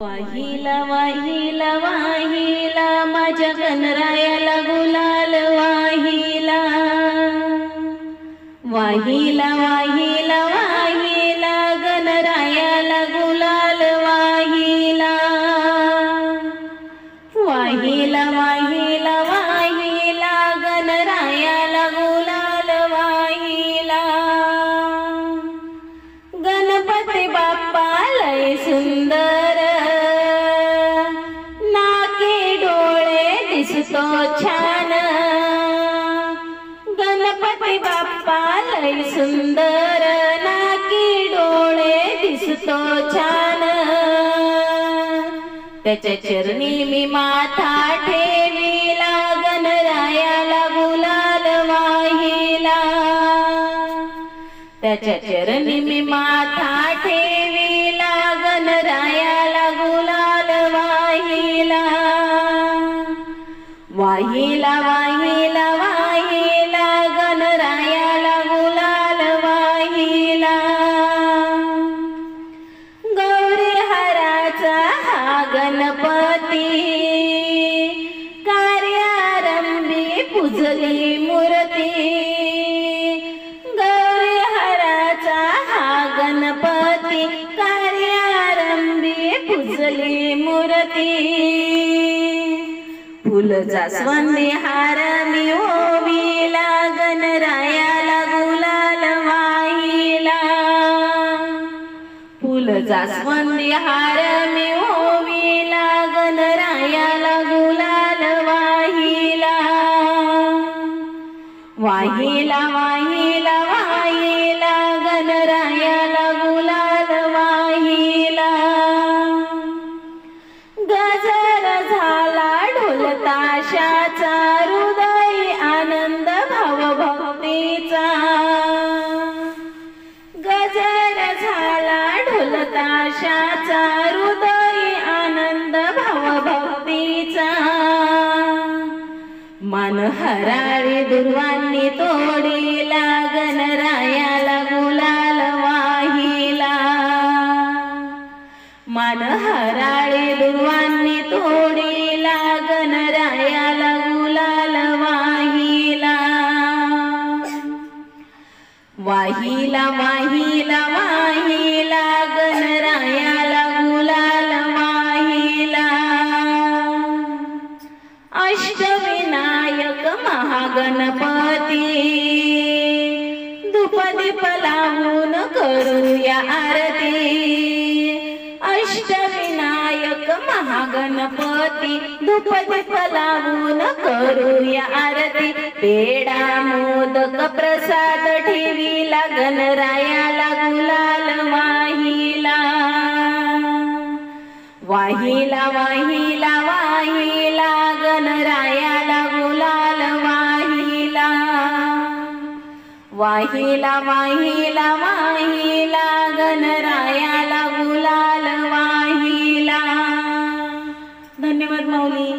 वाहिला वाहिला वाहिला माझ्या गणरायाला गुलाल वाहिला वाहिला वाहिला वाहिला गणरायाला गुलाल वाहिला वाहिला वाहिला वाहिला गणरायाला गुलाल वाहिला गणपती बाप्पा लय सुंदर दिसतो छान गणपती बाप्पा लय सुंदर नाकी डोळे दिसतो छान त्याच्या चरणी मी माथा ठेविला गणरायाला गुलाल वाहिला त्याच्या चरणी मी माथा ठेविला गणरायाला गुलाल वाहिला वाहिला वाहिला वाहिला गणरायाला गुलाल वाहिला गौरी हराचा हा गणपती कार्यारंभी पूजली मूर्ती गौरी हराचा हा गणपती कार्यारंभी पूजली मूर्ती फुल जास्वंदी हार मी ओविला गणरायाला गुलाल वाहिला फुल जास्वंदी हार मी ओविला गणरायाला गुलाल वाहिला वाहिला वाहिला वाहिला गणरायाला गुलाल वाहिला गजर झाला ताशाचा हृदय आनंद भावभक्तीचा गजर झाला ढोल ताशाचा हृदय आनंद भावभक्तीचा मन हराळी दुर्वांनी तोडीला गणरायाला गुलाल वाहिला मन हराळी दुर्वांनी तोडीला गणरायाला गुलाल वाहिला वाहिला वाहिला वाहिला गणरायाला गुलाल वाहिला अष्टविनायक महागणपती धूपदीप लावून करूया आरती अष्टविनायक महागणपती धूपदीप लावून करूया आरती पेढा मोदक प्रसाद ठेविला गणरायाला गुलाल वाहिला वाहिला वाहिला वाहिला गणरायाला गुलाल वाहिला वाहिला वाहिला वाहिला गणरायाला गुलाल वाहिला. धन्यवाद माऊली.